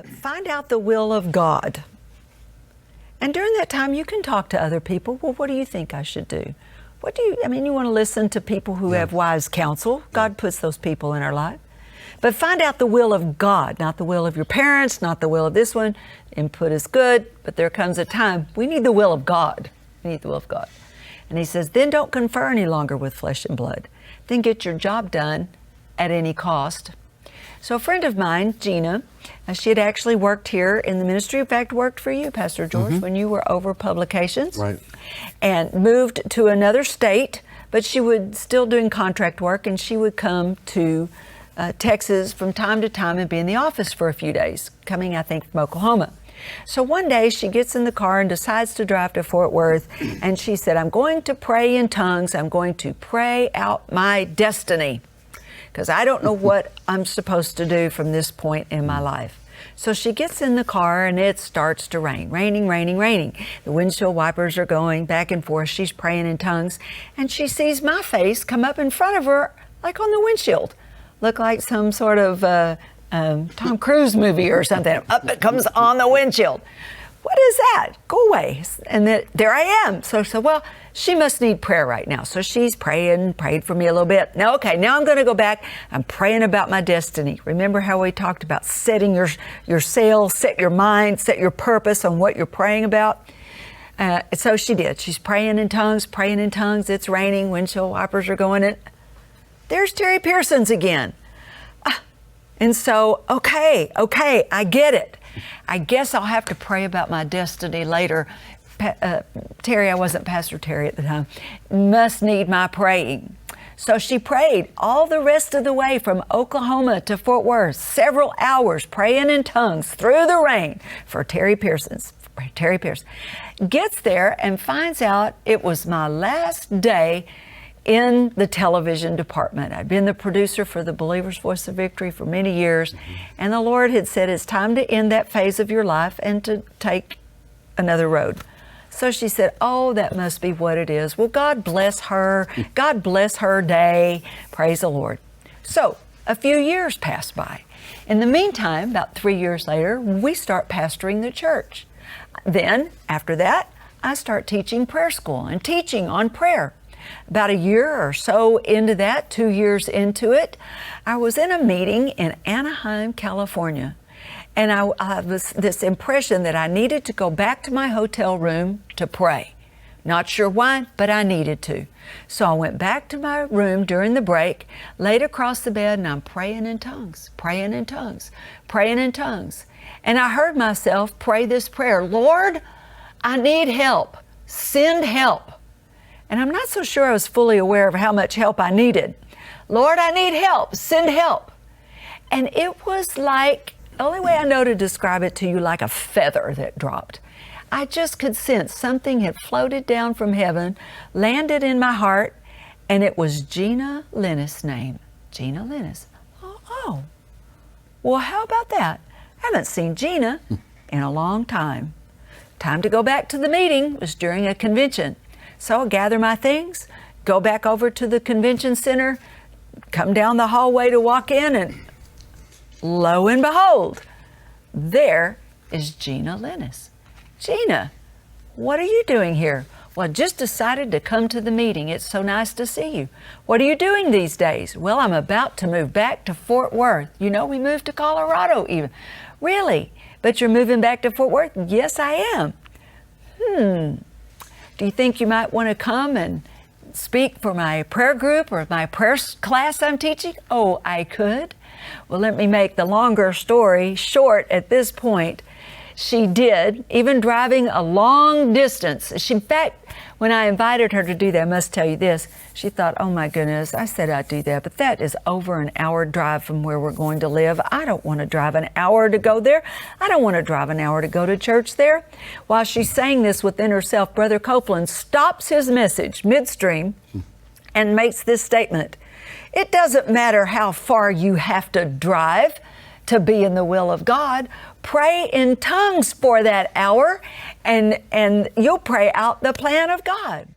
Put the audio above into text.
Find out the will of God. And during that time, you can talk to other people. Well, what do you think I should do? You want to listen to people who have wise counsel. God puts those people in our life. But find out the will of God, not the will of your parents, not the will of this one. Input is good, but there comes a time we need the will of God. We need the will of God. And he says, then don't confer any longer with flesh and blood. Then get your job done at any cost. So a friend of mine, Gina, she had actually worked here in the ministry. In fact, worked for you, Pastor George, when you were over publications. Right. And moved to another state, but she would still doing contract work, and she would come to Texas from time to time and be in the office for a few days, coming, I think, from Oklahoma. So one day she gets in the car and decides to drive to Fort Worth, and she said, I'm going to pray in tongues. I'm going to pray out my destiny, because I don't know what I'm supposed to do from this point in my life. So she gets in the car and it starts to rain. Raining. The windshield wipers are going back and forth. She's praying in tongues, and she sees my face come up in front of her, like on the windshield. Look like some sort of Tom Cruise movie or something. Up it comes on the windshield. What is that? Go away. And there I am. So, well, she must need prayer right now. So she's prayed for me a little bit. Now I'm going to go back. I'm praying about my destiny. Remember how we talked about setting your sail, set your mind, set your purpose on what you're praying about? So she did. She's praying in tongues. It's raining. Windshield wipers are going in. There's Terry Pearsons again. And so, okay, I get it. I guess I'll have to pray about my destiny later. Terry, I wasn't Pastor Terry at the time, must need my praying. So she prayed all the rest of the way from Oklahoma to Fort Worth, several hours praying in tongues through the rain for Terry Pearson. Gets there and finds out it was my last day in the television department. I'd been the producer for the Believer's Voice of Victory for many years, and the Lord had said, it's time to end that phase of your life and to take another road. So she said, oh, that must be what it is. Well, God bless her. God bless her day. Praise the Lord. So a few years passed by. In the meantime, about 3 years later, we start pastoring the church. Then, after that, I start teaching prayer school and teaching on prayer. About a year or so into that, 2 years into it, I was in a meeting in Anaheim, California. And I was this impression that I needed to go back to my hotel room to pray. Not sure why, but I needed to. So I went back to my room during the break, laid across the bed, and I'm praying in tongues. And I heard myself pray this prayer, Lord, I need help. Send help. And I'm not so sure I was fully aware of how much help I needed. Lord, I need help. Send help. And it was like, the only way I know to describe it to you, like a feather that dropped. I just could sense something had floated down from heaven, landed in my heart, and it was Gina Lennis' name. Gina Lennis. Oh. Well, how about that? I haven't seen Gina in a long time. Time to go back to the meeting. It was during a convention. So I gather my things, go back over to the convention center, come down the hallway to walk in, and lo and behold, there is Gina Lennis. Gina, what are you doing here? Well, I just decided to come to the meeting. It's so nice to see you. What are you doing these days? Well, I'm about to move back to Fort Worth. You know, we moved to Colorado even. Really? But you're moving back to Fort Worth? Yes, I am. Do you think you might want to come and speak for my prayer group or my prayer class I'm teaching? Oh, I could. Well, let me make the longer story short at this point. She did, even driving a long distance. In fact, when I invited her to do that, I must tell you this, she thought, oh my goodness, I said I'd do that, but that is over an hour drive from where we're going to live. I don't want to drive an hour to go there. I don't want to drive an hour to go to church there. While she's saying this within herself, Brother Copeland stops his message midstream and makes this statement. It doesn't matter how far you have to drive to be in the will of God. Pray in tongues for that hour, and you'll pray out the plan of God.